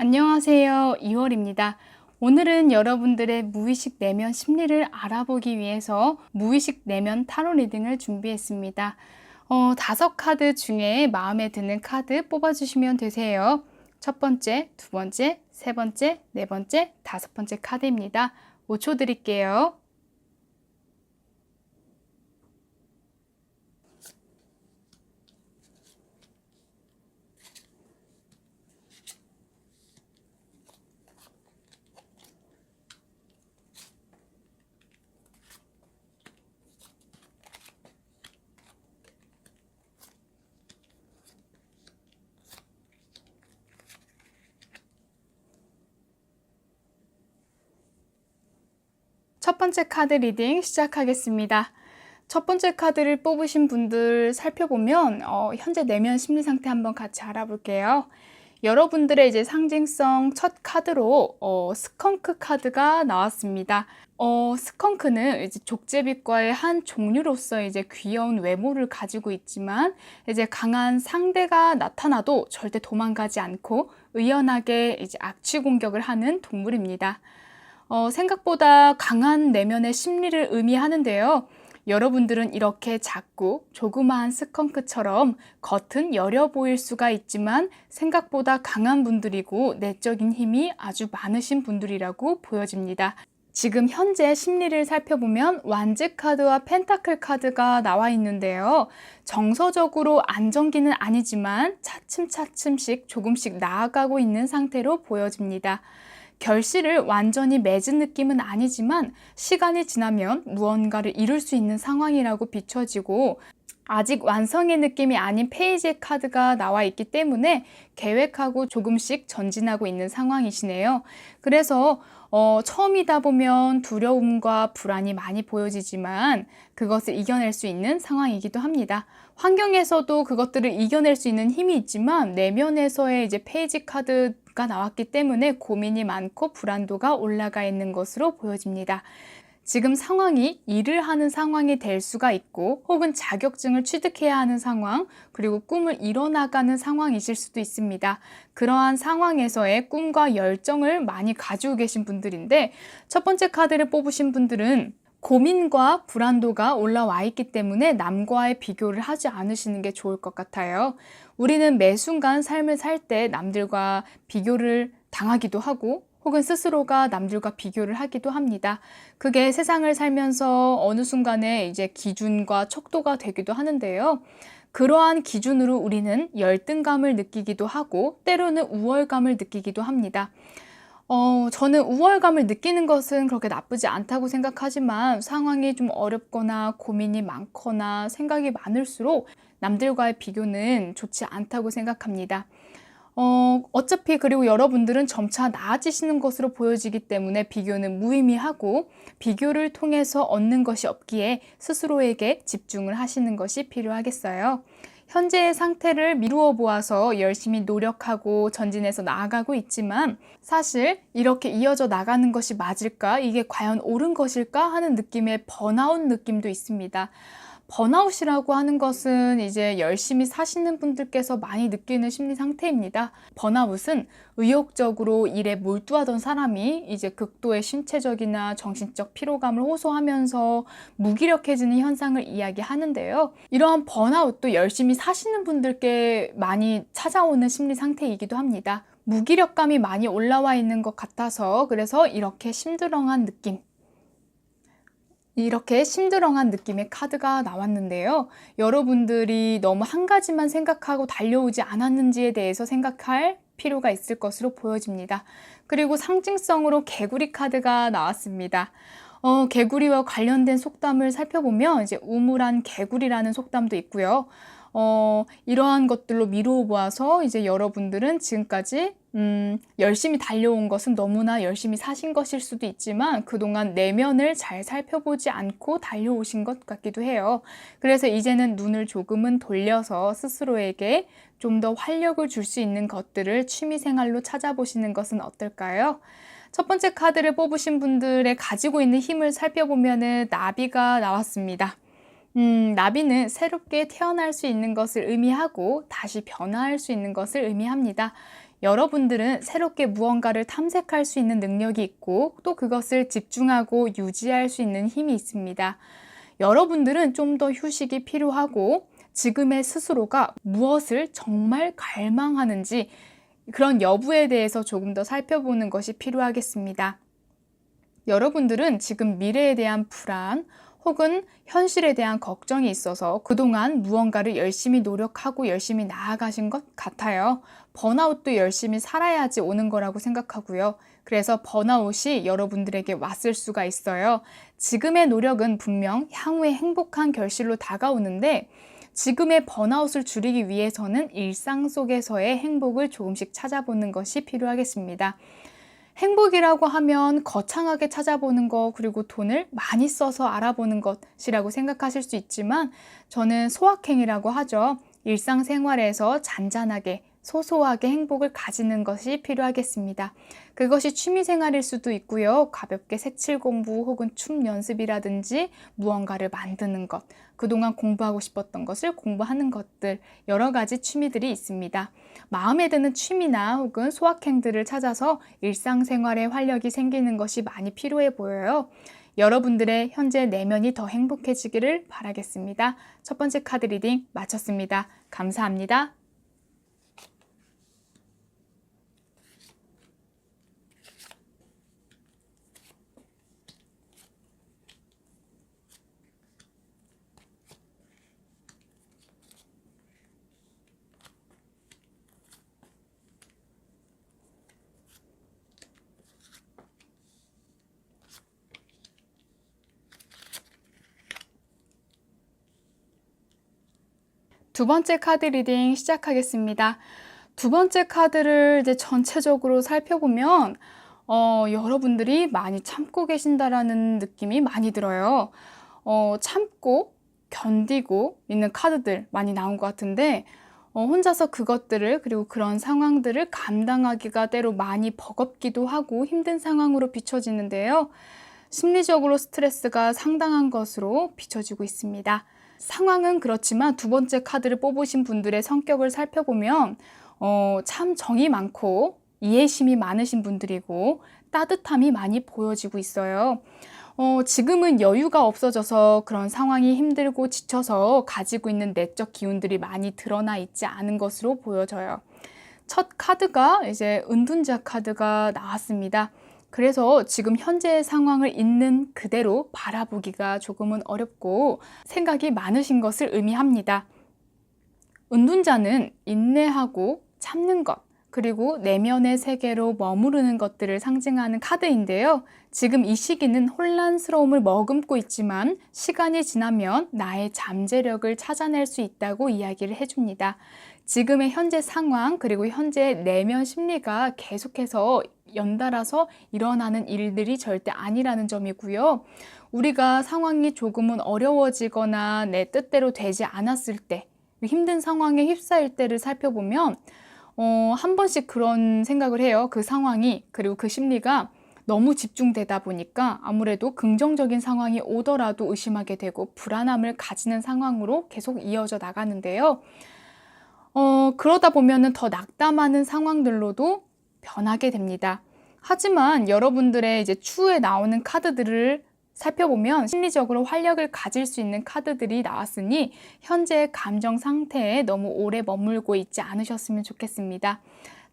안녕하세요. 2월입니다. 오늘은 여러분들의 무의식 내면 심리를 알아보기 위해서 무의식 내면 타로 리딩을 준비했습니다. 5카드 중에 마음에 드는 카드 뽑아주시면 되세요. 첫 번째, 두 번째, 세 번째, 네 번째, 다섯 번째 카드입니다. 5초 드릴게요. 첫 번째 카드 리딩 시작하겠습니다. 첫 번째 카드를 뽑으신 분들 살펴보면 현재 내면 심리 상태 한번 같이 알아볼게요. 여러분들의 이제 상징성 첫 카드로 스컹크 카드가 나왔습니다. 스컹크는 이제 족제비과의 한 종류로서 이제 귀여운 외모를 가지고 있지만 이제 강한 상대가 나타나도 절대 도망가지 않고 의연하게 이제 악취 공격을 하는 동물입니다. 생각보다 강한 내면의 심리를 의미하는데요. 여러분들은 이렇게 작고 조그마한 스컹크처럼 겉은 여려 보일 수가 있지만 생각보다 강한 분들이고 내적인 힘이 아주 많으신 분들이라고 보여집니다. 지금 현재 심리를 살펴보면 완즈 카드와 펜타클 카드가 나와 있는데요. 정서적으로 안정기는 아니지만 차츰차츰씩 조금씩 나아가고 있는 상태로 보여집니다. 결실을 완전히 맺은 느낌은 아니지만 시간이 지나면 무언가를 이룰 수 있는 상황이라고 비춰지고 아직 완성의 느낌이 아닌 페이지 카드가 나와 있기 때문에 계획하고 조금씩 전진하고 있는 상황이시네요. 그래서 처음이다 보면 두려움과 불안이 많이 보여지지만 그것을 이겨낼 수 있는 상황이기도 합니다. 환경에서도 그것들을 이겨낼 수 있는 힘이 있지만 내면에서의 이제 페이지 카드가 나왔기 때문에 고민이 많고 불안도가 올라가 있는 것으로 보여집니다. 지금 상황이 일을 하는 상황이 될 수가 있고 혹은 자격증을 취득해야 하는 상황, 그리고 꿈을 이뤄나가는 상황이실 수도 있습니다. 그러한 상황에서의 꿈과 열정을 많이 가지고 계신 분들인데 첫 번째 카드를 뽑으신 분들은 고민과 불안도가 올라와 있기 때문에 남과의 비교를 하지 않으시는 게 좋을 것 같아요. 우리는 매 순간 삶을 살 때 남들과 비교를 당하기도 하고 혹은 스스로가 남들과 비교를 하기도 합니다. 그게 세상을 살면서 어느 순간에 이제 기준과 척도가 되기도 하는데요. 그러한 기준으로 우리는 열등감을 느끼기도 하고 때로는 우월감을 느끼기도 합니다. 저는 우월감을 느끼는 것은 그렇게 나쁘지 않다고 생각하지만 상황이 좀 어렵거나 고민이 많거나 생각이 많을수록 남들과의 비교는 좋지 않다고 생각합니다. 어차피 그리고 여러분들은 점차 나아지시는 것으로 보여지기 때문에 비교는 무의미하고 비교를 통해서 얻는 것이 없기에 스스로에게 집중을 하시는 것이 필요하겠어요. 현재의 상태를 미루어 보아서 열심히 노력하고 전진해서 나아가고 있지만 사실 이렇게 이어져 나가는 것이 맞을까? 이게 과연 옳은 것일까? 하는 느낌의 번아웃 느낌도 있습니다. 번아웃이라고 하는 것은 이제 열심히 사시는 분들께서 많이 느끼는 심리 상태입니다. 번아웃은 의욕적으로 일에 몰두하던 사람이 이제 극도의 신체적이나 정신적 피로감을 호소하면서 무기력해지는 현상을 이야기하는데요. 이러한 번아웃도 열심히 사시는 분들께 많이 찾아오는 심리 상태이기도 합니다. 무기력감이 많이 올라와 있는 것 같아서 그래서 이렇게 심드렁한 느낌의 카드가 나왔는데요. 여러분들이 너무 한 가지만 생각하고 달려오지 않았는지에 대해서 생각할 필요가 있을 것으로 보여집니다. 그리고 상징성으로 개구리 카드가 나왔습니다. 개구리와 관련된 속담을 살펴보면 이제 우물안 개구리라는 속담도 있고요. 이러한 것들로 미루어 보아서 이제 여러분들은 지금까지 열심히 달려온 것은 너무나 열심히 사신 것일 수도 있지만 그동안 내면을 잘 살펴보지 않고 달려오신 것 같기도 해요. 그래서 이제는 눈을 조금은 돌려서 스스로에게 좀 더 활력을 줄 수 있는 것들을 취미생활로 찾아보시는 것은 어떨까요? 첫 번째 카드를 뽑으신 분들의 가지고 있는 힘을 살펴보면은 나비가 나왔습니다. 나비는 새롭게 태어날 수 있는 것을 의미하고 다시 변화할 수 있는 것을 의미합니다. 여러분들은 새롭게 무언가를 탐색할 수 있는 능력이 있고 또 그것을 집중하고 유지할 수 있는 힘이 있습니다. 여러분들은 좀 더 휴식이 필요하고 지금의 스스로가 무엇을 정말 갈망하는지 그런 여부에 대해서 조금 더 살펴보는 것이 필요하겠습니다. 여러분들은 지금 미래에 대한 불안 혹은 현실에 대한 걱정이 있어서 그동안 무언가를 열심히 노력하고 열심히 나아가신 것 같아요. 번아웃도 열심히 살아야지 오는 거라고 생각하고요. 그래서 번아웃이 여러분들에게 왔을 수가 있어요. 지금의 노력은 분명 향후에 행복한 결실로 다가오는데 지금의 번아웃을 줄이기 위해서는 일상 속에서의 행복을 조금씩 찾아보는 것이 필요하겠습니다. 행복이라고 하면 거창하게 찾아보는 것, 그리고 돈을 많이 써서 알아보는 것이라고 생각하실 수 있지만 저는 소확행이라고 하죠. 일상생활에서 잔잔하게, 소소하게 행복을 가지는 것이 필요하겠습니다. 그것이 취미생활일 수도 있고요. 가볍게 색칠 공부 혹은 춤 연습이라든지 무언가를 만드는 것, 그동안 공부하고 싶었던 것을 공부하는 것들, 여러 가지 취미들이 있습니다. 마음에 드는 취미나 혹은 소확행들을 찾아서 일상생활에 활력이 생기는 것이 많이 필요해 보여요. 여러분들의 현재 내면이 더 행복해지기를 바라겠습니다. 첫 번째 카드 리딩 마쳤습니다. 감사합니다. 두 번째 카드 리딩 시작하겠습니다. 두 번째 카드를 이제 전체적으로 살펴보면 여러분들이 많이 참고 계신다라는 느낌이 많이 들어요. 참고 견디고 있는 카드들 많이 나온 것 같은데 혼자서 그것들을 그리고 그런 상황들을 감당하기가 때로 많이 버겁기도 하고 힘든 상황으로 비춰지는데요. 심리적으로 스트레스가 상당한 것으로 비춰지고 있습니다. 상황은 그렇지만 두 번째 카드를 뽑으신 분들의 성격을 살펴보면 참 정이 많고 이해심이 많으신 분들이고 따뜻함이 많이 보여지고 있어요. 지금은 여유가 없어져서 그런 상황이 힘들고 지쳐서 가지고 있는 내적 기운들이 많이 드러나 있지 않은 것으로 보여져요. 첫 카드가 이제 은둔자 카드가 나왔습니다. 그래서 지금 현재의 상황을 있는 그대로 바라보기가 조금은 어렵고 생각이 많으신 것을 의미합니다. 은둔자는 인내하고 참는 것, 그리고 내면의 세계로 머무르는 것들을 상징하는 카드인데요. 지금 이 시기는 혼란스러움을 머금고 있지만 시간이 지나면 나의 잠재력을 찾아낼 수 있다고 이야기를 해줍니다. 지금의 현재 상황 그리고 현재 내면 심리가 계속해서 연달아서 일어나는 일들이 절대 아니라는 점이고요. 우리가 상황이 조금은 어려워지거나 내 뜻대로 되지 않았을 때, 힘든 상황에 휩싸일 때를 살펴보면 한 번씩 그런 생각을 해요. 그 상황이 그리고 그 심리가 너무 집중되다 보니까 아무래도 긍정적인 상황이 오더라도 의심하게 되고 불안함을 가지는 상황으로 계속 이어져 나가는데요. 그러다 보면은 더 낙담하는 상황들로도 변하게 됩니다. 하지만 여러분들의 이제 추후에 나오는 카드들을 살펴보면 심리적으로 활력을 가질 수 있는 카드들이 나왔으니 현재의 감정 상태에 너무 오래 머물고 있지 않으셨으면 좋겠습니다.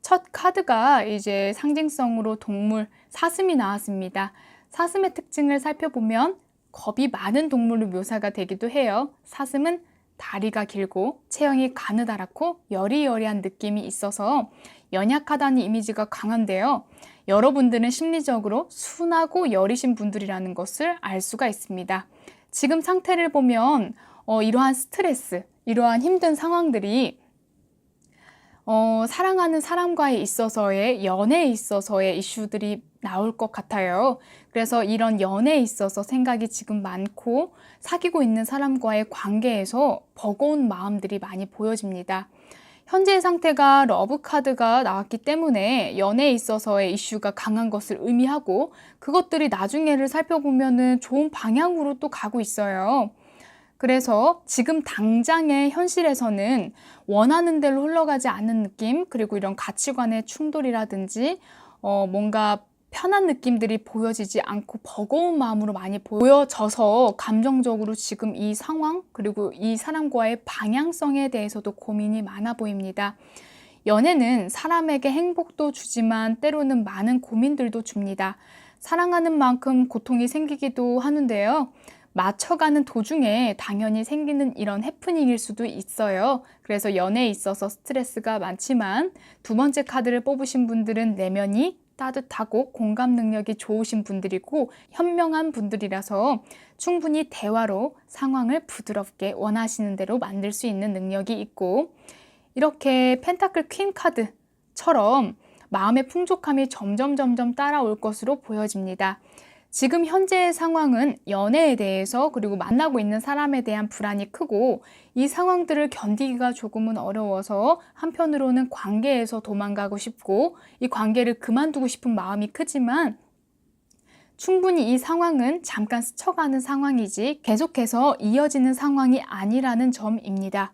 첫 카드가 이제 상징성으로 동물 사슴이 나왔습니다. 사슴의 특징을 살펴보면 겁이 많은 동물로 묘사가 되기도 해요. 사슴은 다리가 길고 체형이 가느다랗고 여리여리한 느낌이 있어서 연약하다는 이미지가 강한데요. 여러분들은 심리적으로 순하고 여리신 분들이라는 것을 알 수가 있습니다. 지금 상태를 보면 이러한 스트레스, 이러한 힘든 상황들이 사랑하는 사람과의 있어서의 연애에 있어서의 이슈들이 나올 것 같아요. 그래서 이런 연애에 있어서 생각이 지금 많고 사귀고 있는 사람과의 관계에서 버거운 마음들이 많이 보여집니다. 현재의 상태가 러브 카드가 나왔기 때문에 연애에 있어서의 이슈가 강한 것을 의미하고 그것들이 나중에를 살펴보면은 좋은 방향으로 또 가고 있어요. 그래서 지금 당장의 현실에서는 원하는 대로 흘러가지 않는 느낌, 그리고 이런 가치관의 충돌이라든지 뭔가 편한 느낌들이 보여지지 않고 버거운 마음으로 많이 보여져서 감정적으로 지금 이 상황, 그리고 이 사람과의 방향성에 대해서도 고민이 많아 보입니다. 연애는 사람에게 행복도 주지만 때로는 많은 고민들도 줍니다. 사랑하는 만큼 고통이 생기기도 하는데요. 맞춰가는 도중에 당연히 생기는 이런 해프닝일 수도 있어요. 그래서 연애에 있어서 스트레스가 많지만 두 번째 카드를 뽑으신 분들은 내면이 따뜻하고 공감 능력이 좋으신 분들이고 현명한 분들이라서 충분히 대화로 상황을 부드럽게 원하시는 대로 만들 수 있는 능력이 있고, 이렇게 펜타클 퀸 카드처럼 마음의 풍족함이 점점 따라올 것으로 보여집니다. 지금 현재의 상황은 연애에 대해서, 그리고 만나고 있는 사람에 대한 불안이 크고, 이 상황들을 견디기가 조금은 어려워서 한편으로는 관계에서 도망가고 싶고 이 관계를 그만두고 싶은 마음이 크지만, 충분히 이 상황은 잠깐 스쳐가는 상황이지 계속해서 이어지는 상황이 아니라는 점입니다.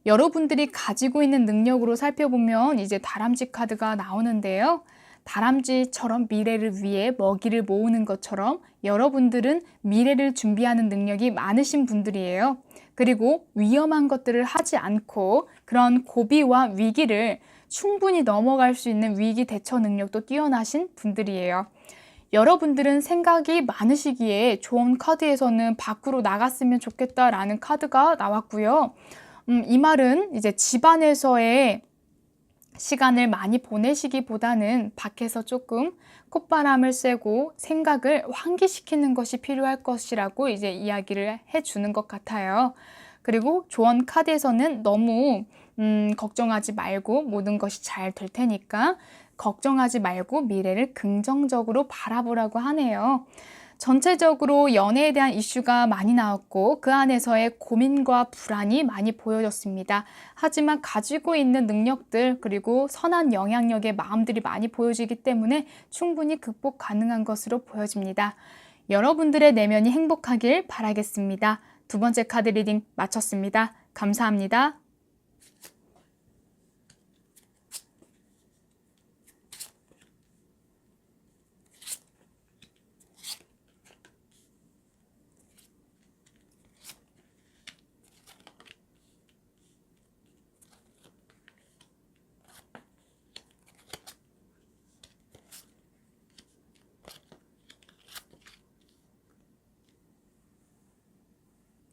여러분들이 가지고 있는 능력으로 살펴보면 이제 다람쥐 카드가 나오는데요. 다람쥐처럼 미래를 위해 먹이를 모으는 것처럼 여러분들은 미래를 준비하는 능력이 많으신 분들이에요. 그리고 위험한 것들을 하지 않고 그런 고비와 위기를 충분히 넘어갈 수 있는 위기 대처 능력도 뛰어나신 분들이에요. 여러분들은 생각이 많으시기에 좋은 카드에서는 밖으로 나갔으면 좋겠다라는 카드가 나왔고요. 이 말은 이제 집안에서의 시간을 많이 보내시기보다는 밖에서 조금 콧바람을 쐬고 생각을 환기시키는 것이 필요할 것이라고 이제 이야기를 해주는 것 같아요. 그리고 조언 카드에서는 너무 걱정하지 말고 모든 것이 잘 될 테니까 걱정하지 말고 미래를 긍정적으로 바라보라고 하네요. 전체적으로 연애에 대한 이슈가 많이 나왔고 그 안에서의 고민과 불안이 많이 보여졌습니다. 하지만 가지고 있는 능력들, 그리고 선한 영향력의 마음들이 많이 보여지기 때문에 충분히 극복 가능한 것으로 보여집니다. 여러분들의 내면이 행복하길 바라겠습니다. 두 번째 카드 리딩 마쳤습니다. 감사합니다.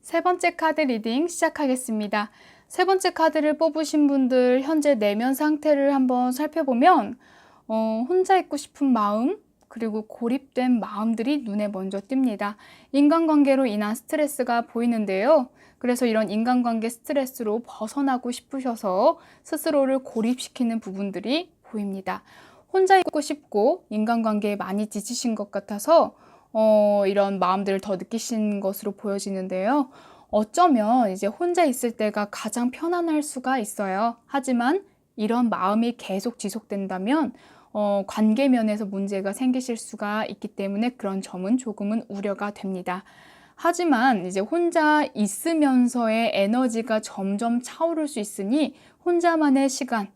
세 번째 카드 리딩 시작하겠습니다. 세 번째 카드를 뽑으신 분들 현재 내면 상태를 한번 살펴보면 혼자 있고 싶은 마음, 그리고 고립된 마음들이 눈에 먼저 띕니다. 인간관계로 인한 스트레스가 보이는데요. 그래서 이런 인간관계 스트레스로 벗어나고 싶으셔서 스스로를 고립시키는 부분들이 보입니다. 혼자 있고 싶고 인간관계에 많이 지치신 것 같아서 이런 마음들을 더 느끼신 것으로 보여지는데요. 어쩌면 이제 혼자 있을 때가 가장 편안할 수가 있어요. 하지만 이런 마음이 계속 지속된다면 관계 면에서 문제가 생기실 수가 있기 때문에 그런 점은 조금은 우려가 됩니다. 하지만 이제 혼자 있으면서의 에너지가 점점 차오를 수 있으니 혼자만의 시간,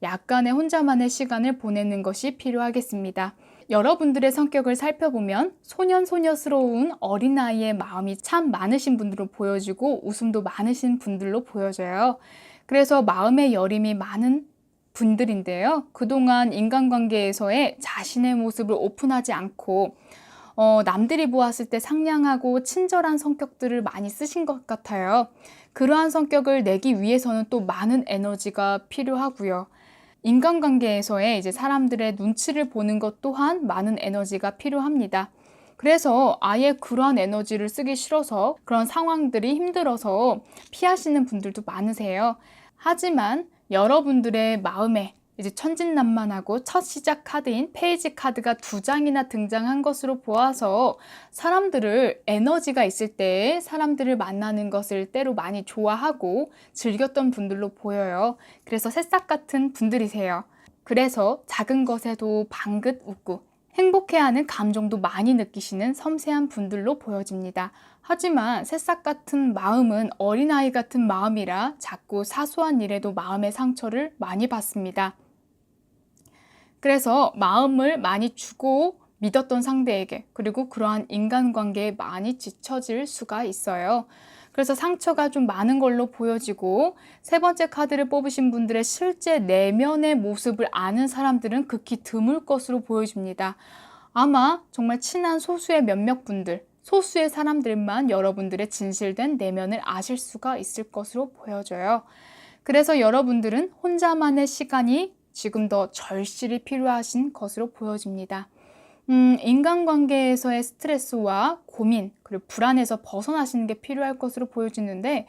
약간의 혼자만의 시간을 보내는 것이 필요하겠습니다. 여러분들의 성격을 살펴보면 소년소녀스러운 어린아이의 마음이 참 많으신 분들로 보여지고 웃음도 많으신 분들로 보여져요. 그래서 마음의 여림이 많은 분들인데요. 그동안 인간관계에서의 자신의 모습을 오픈하지 않고 남들이 보았을 때 상냥하고 친절한 성격들을 많이 쓰신 것 같아요. 그러한 성격을 내기 위해서는 또 많은 에너지가 필요하고요. 인간관계에서의 이제 사람들의 눈치를 보는 것 또한 많은 에너지가 필요합니다. 그래서 아예 그러한 에너지를 쓰기 싫어서 그런 상황들이 힘들어서 피하시는 분들도 많으세요. 하지만 여러분들의 마음에 이제 천진난만하고 첫 시작 카드인 페이지 카드가 2장이나 등장한 것으로 보아서 사람들을 에너지가 있을 때 사람들을 만나는 것을 때로 많이 좋아하고 즐겼던 분들로 보여요. 그래서 새싹 같은 분들이세요. 그래서 작은 것에도 방긋 웃고 행복해하는 감정도 많이 느끼시는 섬세한 분들로 보여집니다. 하지만 새싹 같은 마음은 어린아이 같은 마음이라 자꾸 사소한 일에도 마음의 상처를 많이 받습니다. 그래서 마음을 많이 주고 믿었던 상대에게, 그리고 그러한 인간관계에 많이 지쳐질 수가 있어요. 그래서 상처가 좀 많은 걸로 보여지고, 세 번째 카드를 뽑으신 분들의 실제 내면의 모습을 아는 사람들은 극히 드물 것으로 보여집니다. 아마 정말 친한 소수의 몇몇 분들, 소수의 사람들만 여러분들의 진실된 내면을 아실 수가 있을 것으로 보여져요. 그래서 여러분들은 혼자만의 시간이 지금 더 절실히 필요하신 것으로 보여집니다. 인간관계에서의 스트레스와 고민, 그리고 불안에서 벗어나시는 게 필요할 것으로 보여지는데,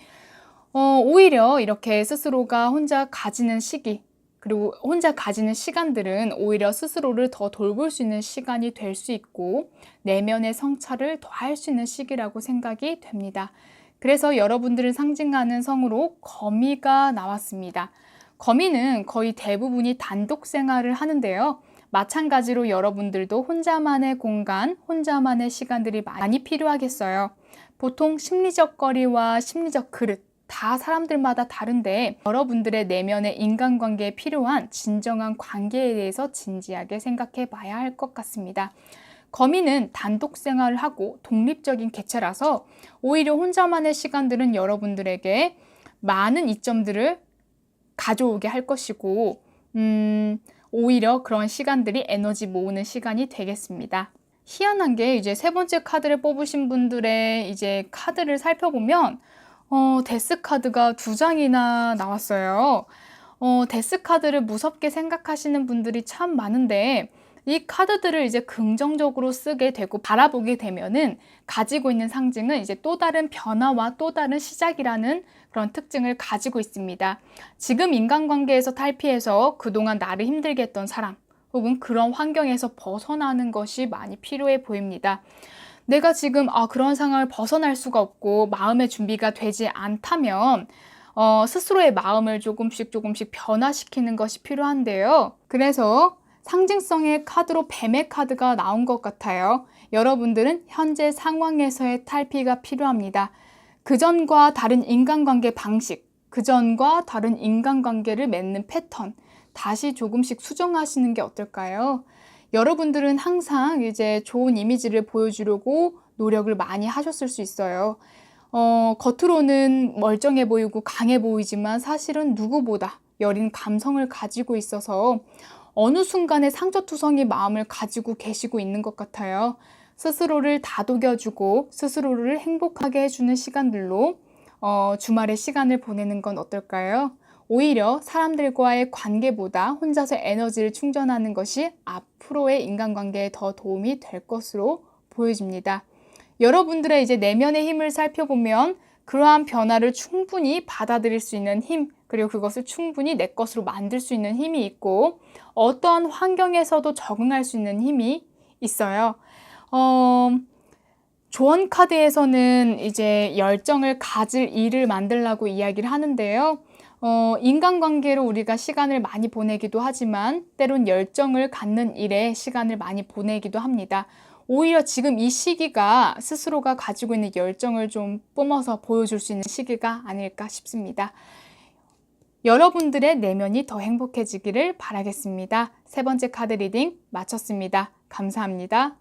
오히려 이렇게 스스로가 혼자 가지는 시기, 그리고 혼자 가지는 시간들은 오히려 스스로를 더 돌볼 수 있는 시간이 될 수 있고, 내면의 성찰을 더 할 수 있는 시기라고 생각이 됩니다. 그래서 여러분들을 상징하는 성으로 거미가 나왔습니다. 거미는 거의 대부분이 단독 생활을 하는데요. 마찬가지로 여러분들도 혼자만의 공간, 혼자만의 시간들이 많이 필요하겠어요. 보통 심리적 거리와 심리적 그릇, 다 사람들마다 다른데 여러분들의 내면의 인간관계에 필요한 진정한 관계에 대해서 진지하게 생각해 봐야 할 것 같습니다. 거미는 단독 생활을 하고 독립적인 개체라서 오히려 혼자만의 시간들은 여러분들에게 많은 이점들을 가져오게 할 것이고, 오히려 그런 시간들이 에너지 모으는 시간이 되겠습니다. 희한한 게 이제 세 번째 카드를 뽑으신 분들의 이제 카드를 살펴보면 데스 카드가 2장이나 나왔어요. 데스 카드를 무섭게 생각하시는 분들이 참 많은데, 이 카드들을 이제 긍정적으로 쓰게 되고 바라보게 되면은 가지고 있는 상징은 이제 또 다른 변화와 또 다른 시작이라는 그런 특징을 가지고 있습니다. 지금 인간관계에서 탈피해서 그동안 나를 힘들게 했던 사람, 혹은 그런 환경에서 벗어나는 것이 많이 필요해 보입니다. 내가 지금 그런 상황을 벗어날 수가 없고 마음의 준비가 되지 않다면 스스로의 마음을 조금씩 변화시키는 것이 필요한데요. 그래서 상징성의 카드로 뱀의 카드가 나온 것 같아요. 여러분들은 현재 상황에서의 탈피가 필요합니다. 그전과 다른 인간관계 방식, 그전과 다른 인간관계를 맺는 패턴, 다시 조금씩 수정하시는 게 어떨까요? 여러분들은 항상 이제 좋은 이미지를 보여주려고 노력을 많이 하셨을 수 있어요. 겉으로는 멀쩡해 보이고 강해 보이지만 사실은 누구보다 여린 감성을 가지고 있어서 어느 순간에 상처투성이 마음을 가지고 계시고 있는 것 같아요. 스스로를 다독여주고 스스로를 행복하게 해주는 시간들로 주말의 시간을 보내는 건 어떨까요? 오히려 사람들과의 관계보다 혼자서 에너지를 충전하는 것이 앞으로의 인간관계에 더 도움이 될 것으로 보여집니다. 여러분들의 이제 내면의 힘을 살펴보면 그러한 변화를 충분히 받아들일 수 있는 힘, 그리고 그것을 충분히 내 것으로 만들 수 있는 힘이 있고, 어떠한 환경에서도 적응할 수 있는 힘이 있어요. 조언 카드에서는 이제 열정을 가질 일을 만들라고 이야기를 하는데요. 인간관계로 우리가 시간을 많이 보내기도 하지만 때론 열정을 갖는 일에 시간을 많이 보내기도 합니다. 오히려 지금 이 시기가 스스로가 가지고 있는 열정을 좀 뿜어서 보여줄 수 있는 시기가 아닐까 싶습니다. 여러분들의 내면이 더 행복해지기를 바라겠습니다. 세 번째 카드 리딩 마쳤습니다. 감사합니다.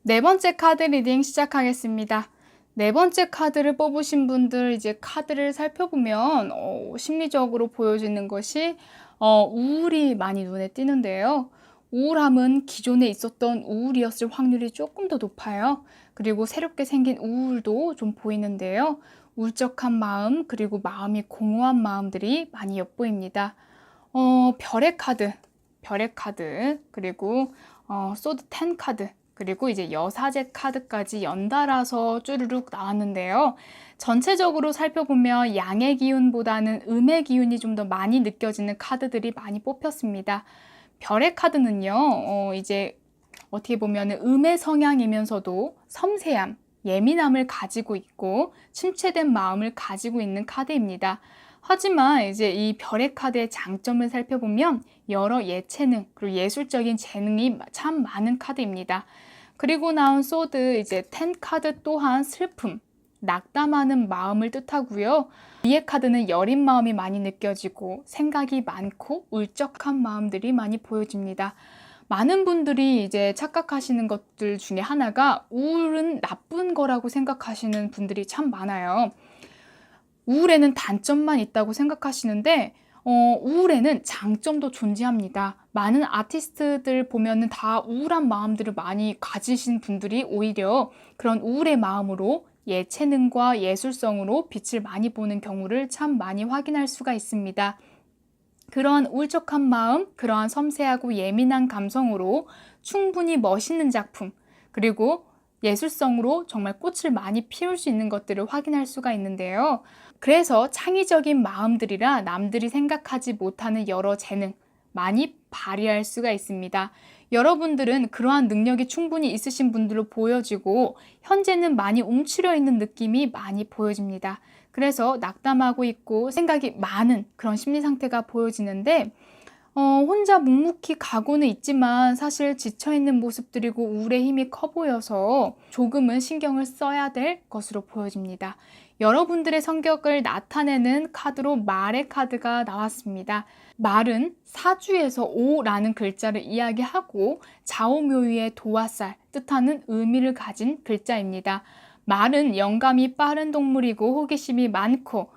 네 번째 카드 리딩 시작하겠습니다. 네 번째 카드를 뽑으신 분들 이제 카드를 살펴보면 심리적으로 보여지는 것이 우울이 많이 눈에 띄는데요. 우울함은 기존에 있었던 우울이었을 확률이 조금 더 높아요. 그리고 새롭게 생긴 우울도 좀 보이는데요. 울적한 마음, 그리고 마음이 공허한 마음들이 많이 엿보입니다. 별의 카드, 그리고 소드 10 카드, 그리고 이제 여사제 카드까지 연달아서 쭈르륵 나왔는데요. 전체적으로 살펴보면 양의 기운보다는 음의 기운이 좀 더 많이 느껴지는 카드들이 많이 뽑혔습니다. 별의 카드는요, 이제 어떻게 보면 음의 성향이면서도 섬세함, 예민함을 가지고 있고 침체된 마음을 가지고 있는 카드입니다. 하지만 이제 이 별의 카드의 장점을 살펴보면 여러 예체능 그리고 예술적인 재능이 참 많은 카드입니다. 그리고 나온 소드 이제 10 카드 또한 슬픔, 낙담하는 마음을 뜻하고요. 위의 카드는 여린 마음이 많이 느껴지고 생각이 많고 울적한 마음들이 많이 보여집니다. 많은 분들이 이제 착각하시는 것들 중에 하나가 우울은 나쁜 거라고 생각하시는 분들이 참 많아요. 우울에는 단점만 있다고 생각하시는데 우울에는 장점도 존재합니다. 많은 아티스트들 보면은 다 우울한 마음들을 많이 가지신 분들이 오히려 그런 우울의 마음으로 예체능과 예술성으로 빛을 많이 보는 경우를 참 많이 확인할 수가 있습니다. 그러한 울적한 마음, 그러한 섬세하고 예민한 감성으로 충분히 멋있는 작품, 그리고 예술성으로 정말 꽃을 많이 피울 수 있는 것들을 확인할 수가 있는데요. 그래서 창의적인 마음들이라 남들이 생각하지 못하는 여러 재능 많이 발휘할 수가 있습니다. 여러분들은 그러한 능력이 충분히 있으신 분들로 보여지고 현재는 많이 움츠려 있는 느낌이 많이 보여집니다. 그래서 낙담하고 있고 생각이 많은 그런 심리 상태가 보여지는데 혼자 묵묵히 가고는 있지만 사실 지쳐있는 모습들이고 우울의 힘이 커 보여서 조금은 신경을 써야 될 것으로 보여집니다. 여러분들의 성격을 나타내는 카드로 말의 카드가 나왔습니다. 말은 사주에서 오라는 글자를 이야기하고 좌우묘유의 도화살 뜻하는 의미를 가진 글자입니다. 말은 영감이 빠른 동물이고 호기심이 많고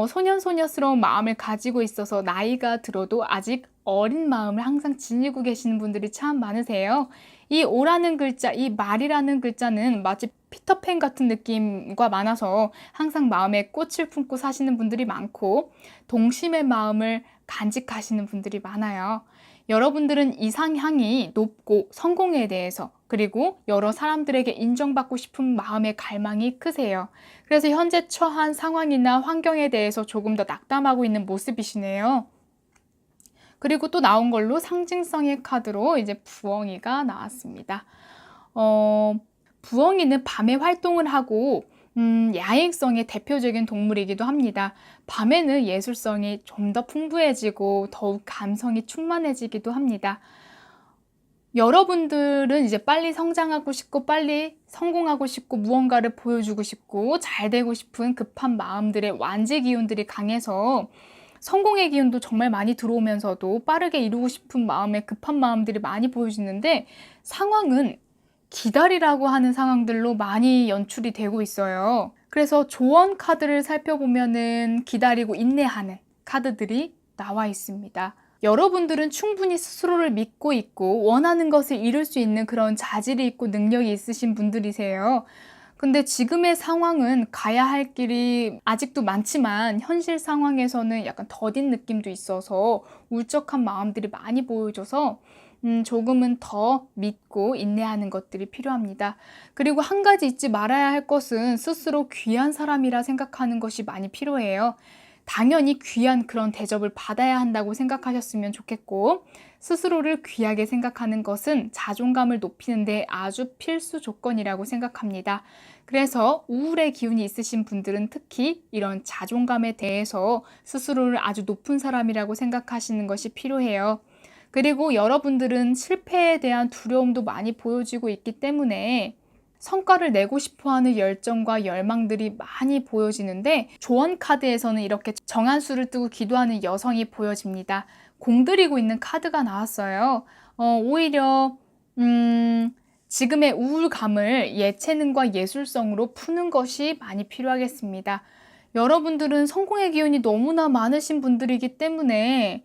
소년소녀스러운 마음을 가지고 있어서 나이가 들어도 아직 어린 마음을 항상 지니고 계시는 분들이 참 많으세요. 이 오라는 글자, 이 말이라는 글자는 마치 피터팬 같은 느낌과 많아서 항상 마음에 꽃을 품고 사시는 분들이 많고 동심의 마음을 간직하시는 분들이 많아요. 여러분들은 이상향이 높고 성공에 대해서 그리고 여러 사람들에게 인정받고 싶은 마음의 갈망이 크세요. 그래서 현재 처한 상황이나 환경에 대해서 조금 더 낙담하고 있는 모습이시네요. 그리고 또 나온 걸로 상징성의 카드로 이제 부엉이가 나왔습니다. 부엉이는 밤에 활동을 하고 야행성의 대표적인 동물이기도 합니다. 밤에는 예술성이 좀 더 풍부해지고 더욱 감성이 충만해지기도 합니다. 여러분들은 이제 빨리 성장하고 싶고 빨리 성공하고 싶고 무언가를 보여주고 싶고 잘 되고 싶은 급한 마음들의 완지 기운들이 강해서 성공의 기운도 정말 많이 들어오면서도 빠르게 이루고 싶은 마음에 급한 마음들이 많이 보여지는데 상황은 기다리라고 하는 상황들로 많이 연출이 되고 있어요. 그래서 조언 카드를 살펴보면은 기다리고 인내하는 카드들이 나와 있습니다. 여러분들은 충분히 스스로를 믿고 있고 원하는 것을 이룰 수 있는 그런 자질이 있고 능력이 있으신 분들이세요. 근데 지금의 상황은 가야 할 길이 아직도 많지만 현실 상황에서는 약간 더딘 느낌도 있어서 울적한 마음들이 많이 보여져서 조금은 더 믿고 인내하는 것들이 필요합니다. 그리고 한 가지 잊지 말아야 할 것은 스스로 귀한 사람이라 생각하는 것이 많이 필요해요. 당연히 귀한 그런 대접을 받아야 한다고 생각하셨으면 좋겠고 스스로를 귀하게 생각하는 것은 자존감을 높이는 데 아주 필수 조건이라고 생각합니다. 그래서 우울의 기운이 있으신 분들은 특히 이런 자존감에 대해서 스스로를 아주 높은 사람이라고 생각하시는 것이 필요해요. 그리고 여러분들은 실패에 대한 두려움도 많이 보여지고 있기 때문에 성과를 내고 싶어하는 열정과 열망들이 많이 보여지는데 조언 카드에서는 이렇게 정한 수를 뜨고 기도하는 여성이 보여집니다. 공들이고 있는 카드가 나왔어요. 오히려 지금의 우울감을 예체능과 예술성으로 푸는 것이 많이 필요하겠습니다. 여러분들은 성공의 기운이 너무나 많으신 분들이기 때문에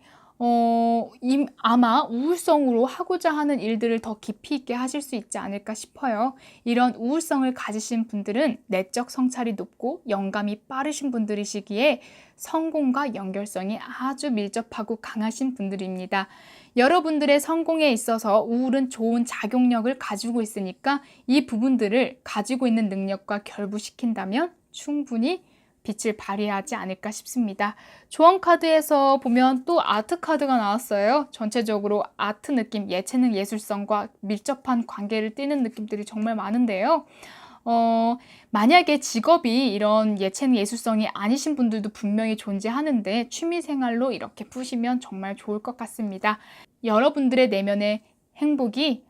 아마 우울성으로 하고자 하는 일들을 더 깊이 있게 하실 수 있지 않을까 싶어요. 이런 우울성을 가지신 분들은 내적 성찰이 높고 영감이 빠르신 분들이시기에 성공과 연결성이 아주 밀접하고 강하신 분들입니다. 여러분들의 성공에 있어서 우울은 좋은 작용력을 가지고 있으니까 이 부분들을 가지고 있는 능력과 결부시킨다면 충분히 빛을 발휘하지 않을까 싶습니다. 조언 카드에서 보면 또 아트 카드가 나왔어요. 전체적으로 아트 느낌, 예체능 예술성과 밀접한 관계를 띠는 느낌들이 정말 많은데요. 만약에 직업이 이런 예체능 예술성이 아니신 분들도 분명히 존재하는데 취미생활로 이렇게 푸시면 정말 좋을 것 같습니다. 여러분들의 내면의 행복이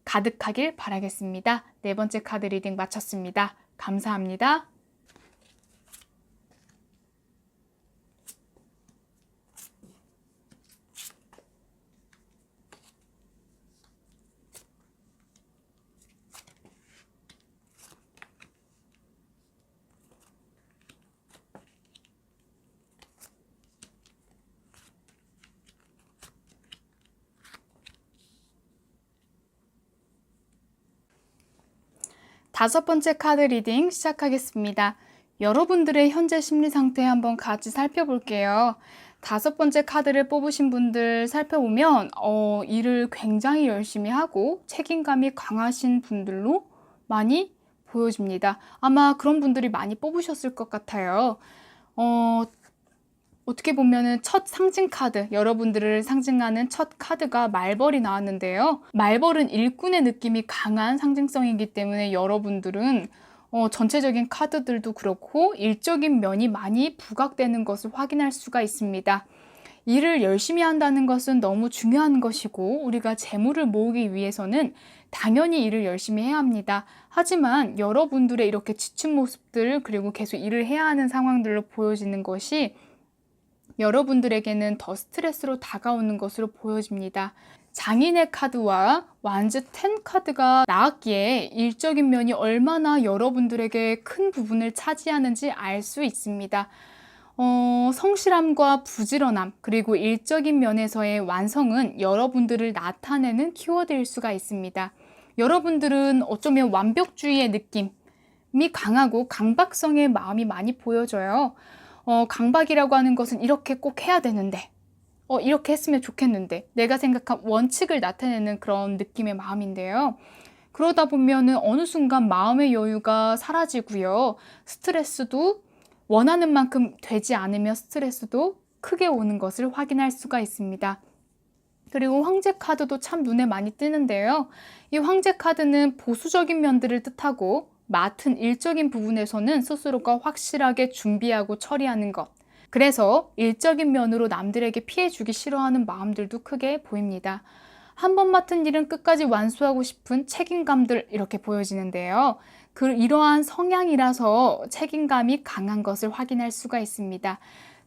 가득하길 바라겠습니다. 네 번째 카드 리딩 마쳤습니다. 감사합니다. 다섯 번째 카드 리딩 시작하겠습니다. 여러분들의 현재 심리 상태 한번 같이 살펴볼게요. 다섯 번째 카드를 뽑으신 분들 살펴보면 일을 굉장히 열심히 하고 책임감이 강하신 분들로 많이 보여집니다. 아마 그런 분들이 많이 뽑으셨을 것 같아요. 어떻게 보면은 첫 상징 카드, 여러분들을 상징하는 첫 카드가 말벌이 나왔는데요. 말벌은 일꾼의 느낌이 강한 상징성이기 때문에 여러분들은 전체적인 카드들도 그렇고 일적인 면이 많이 부각되는 것을 확인할 수가 있습니다. 일을 열심히 한다는 것은 너무 중요한 것이고 우리가 재물을 모으기 위해서는 당연히 일을 열심히 해야 합니다. 하지만 여러분들의 이렇게 지친 모습들 그리고 계속 일을 해야 하는 상황들로 보여지는 것이 여러분들에게는 더 스트레스로 다가오는 것으로 보여집니다. 장인의 카드와 완즈 10 카드가 나왔기에 일적인 면이 얼마나 여러분들에게 큰 부분을 차지하는지 알 수 있습니다. 성실함과 부지런함 그리고 일적인 면에서의 완성은 여러분들을 나타내는 키워드일 수가 있습니다. 여러분들은 어쩌면 완벽주의의 느낌이 강하고 강박성의 마음이 많이 보여져요. 강박이라고 하는 것은 이렇게 꼭 해야 되는데 이렇게 했으면 좋겠는데 내가 생각한 원칙을 나타내는 그런 느낌의 마음인데요. 그러다 보면은 어느 순간 마음의 여유가 사라지고요. 스트레스도 원하는 만큼 되지 않으면 스트레스도 크게 오는 것을 확인할 수가 있습니다. 그리고 황제 카드도 참 눈에 많이 띄는데요. 이 황제 카드는 보수적인 면들을 뜻하고 맡은 일적인 부분에서는 스스로가 확실하게 준비하고 처리하는 것. 그래서 일적인 면으로 남들에게 피해 주기 싫어하는 마음들도 크게 보입니다. 한 번 맡은 일은 끝까지 완수하고 싶은 책임감들 이렇게 보여지는데요. 이러한 성향이라서 책임감이 강한 것을 확인할 수가 있습니다.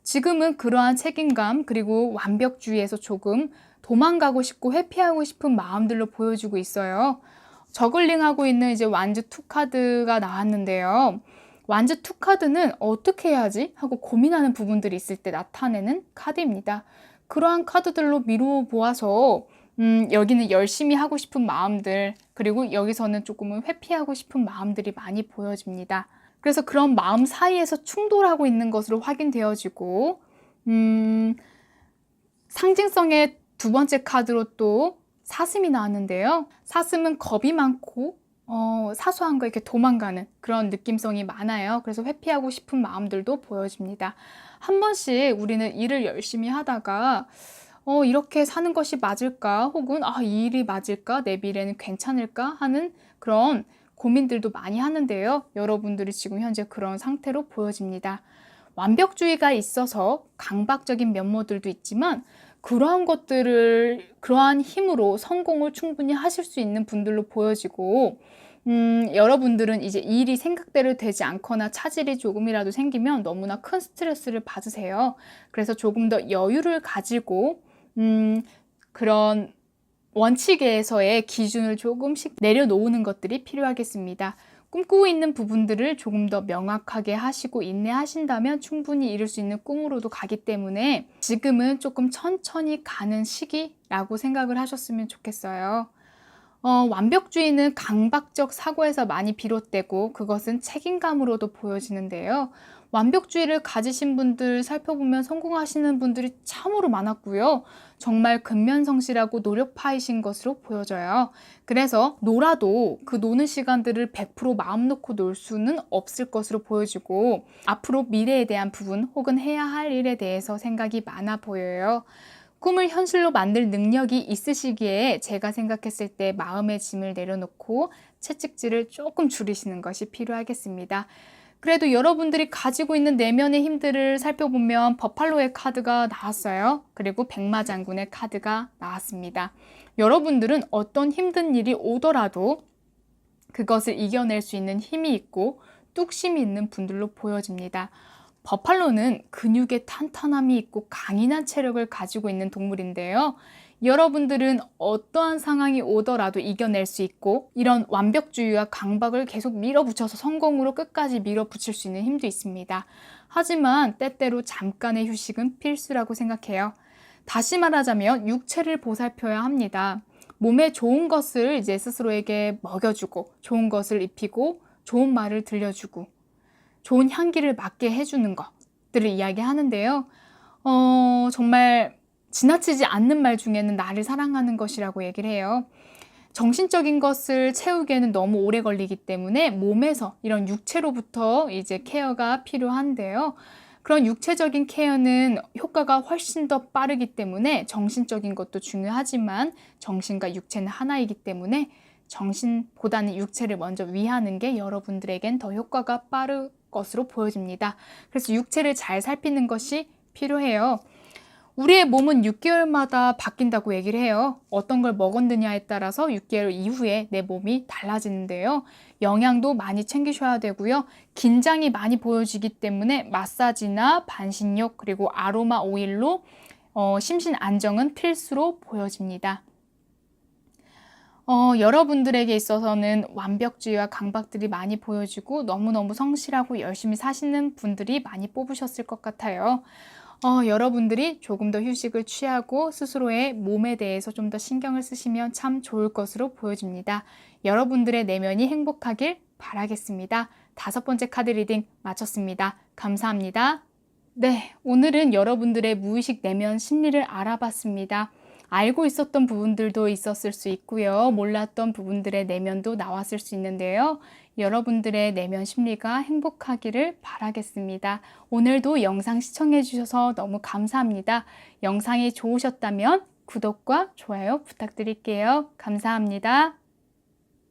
지금은 그러한 책임감 그리고 완벽주의에서 조금 도망가고 싶고 회피하고 싶은 마음들로 보여주고 있어요. 저글링하고 있는 이제 완즈 2 카드가 나왔는데요. 완즈 2 카드는 어떻게 해야지 하고 고민하는 부분들이 있을 때 나타내는 카드입니다. 그러한 카드들로 미루어 보아서 여기는 열심히 하고 싶은 마음들 그리고 여기서는 조금은 회피하고 싶은 마음들이 많이 보여집니다. 그래서 그런 마음 사이에서 충돌하고 있는 것으로 확인되어지고 상징성의 두 번째 카드로 또 사슴이 나왔는데요. 사슴은 겁이 많고 사소한 거 이렇게 도망가는 그런 느낌성이 많아요. 그래서 회피하고 싶은 마음들도 보여집니다. 한 번씩 우리는 일을 열심히 하다가 이렇게 사는 것이 맞을까? 혹은 이 일이 맞을까? 내 미래는 괜찮을까? 하는 그런 고민들도 많이 하는데요. 여러분들이 지금 현재 그런 상태로 보여집니다. 완벽주의가 있어서 강박적인 면모들도 있지만 그러한 힘으로 성공을 충분히 하실 수 있는 분들로 보여지고 여러분들은 이제 일이 생각대로 되지 않거나 차질이 조금이라도 생기면 너무나 큰 스트레스를 받으세요. 그래서 조금 더 여유를 가지고 그런 원칙에서의 기준을 조금씩 내려놓는 것들이 필요하겠습니다. 꿈꾸고 있는 부분들을 조금 더 명확하게 하시고 인내하신다면 충분히 이룰 수 있는 꿈으로도 가기 때문에 지금은 조금 천천히 가는 시기라고 생각을 하셨으면 좋겠어요. 완벽주의는 강박적 사고에서 많이 비롯되고 그것은 책임감으로도 보여지는데요. 완벽주의를 가지신 분들 살펴보면 성공하시는 분들이 참으로 많았고요. 정말 근면성실하고 노력파이신 것으로 보여져요. 그래서 놀아도 그 노는 시간들을 100% 마음 놓고 놀 수는 없을 것으로 보여지고 앞으로 미래에 대한 부분 혹은 해야 할 일에 대해서 생각이 많아 보여요. 꿈을 현실로 만들 능력이 있으시기에 제가 생각했을 때 마음의 짐을 내려놓고 채찍질을 조금 줄이시는 것이 필요하겠습니다. 그래도 여러분들이 가지고 있는 내면의 힘들을 살펴보면 버팔로의 카드가 나왔어요. 그리고 백마장군의 카드가 나왔습니다. 여러분들은 어떤 힘든 일이 오더라도 그것을 이겨낼 수 있는 힘이 있고 뚝심이 있는 분들로 보여집니다. 버팔로는 근육의 탄탄함이 있고 강인한 체력을 가지고 있는 동물인데요. 여러분들은 어떠한 상황이 오더라도 이겨낼 수 있고 이런 완벽주의와 강박을 계속 밀어붙여서 성공으로 끝까지 밀어붙일 수 있는 힘도 있습니다. 하지만 때때로 잠깐의 휴식은 필수라고 생각해요. 다시 말하자면 육체를 보살펴야 합니다. 몸에 좋은 것을 이제 스스로에게 먹여주고 좋은 것을 입히고 좋은 말을 들려주고 좋은 향기를 맡게 해주는 것들을 이야기하는데요. 정말 지나치지 않는 말 중에는 나를 사랑하는 것이라고 얘기를 해요. 정신적인 것을 채우기에는 너무 오래 걸리기 때문에 몸에서 이런 육체로부터 이제 케어가 필요한데요. 그런 육체적인 케어는 효과가 훨씬 더 빠르기 때문에 정신적인 것도 중요하지만 정신과 육체는 하나이기 때문에 정신보다는 육체를 먼저 위하는 게 여러분들에겐 더 효과가 빠를 것으로 보여집니다. 그래서 육체를 잘 살피는 것이 필요해요. 우리의 몸은 6개월마다 바뀐다고 얘기를 해요. 어떤 걸 먹었느냐에 따라서 6개월 이후에 내 몸이 달라지는데요. 영양도 많이 챙기셔야 되고요. 긴장이 많이 보여지기 때문에 마사지나 반신욕 그리고 아로마 오일로 심신 안정은 필수로 보여집니다. 여러분들에게 있어서는 완벽주의와 강박들이 많이 보여지고 너무너무 성실하고 열심히 사시는 분들이 많이 뽑으셨을 것 같아요. 여러분들이 조금 더 휴식을 취하고 스스로의 몸에 대해서 좀 더 신경을 쓰시면 참 좋을 것으로 보여집니다. 여러분들의 내면이 행복하길 바라겠습니다. 5번째 카드 리딩 마쳤습니다. 감사합니다. 네, 오늘은 여러분들의 무의식 내면 심리를 알아봤습니다. 알고 있었던 부분들도 있었을 수 있고요. 몰랐던 부분들의 내면도 나왔을 수 있는데요. 여러분들의 내면 심리가 행복하기를 바라겠습니다. 오늘도 영상 시청해 주셔서 너무 감사합니다. 영상이 좋으셨다면 구독과 좋아요 부탁드릴게요. 감사합니다.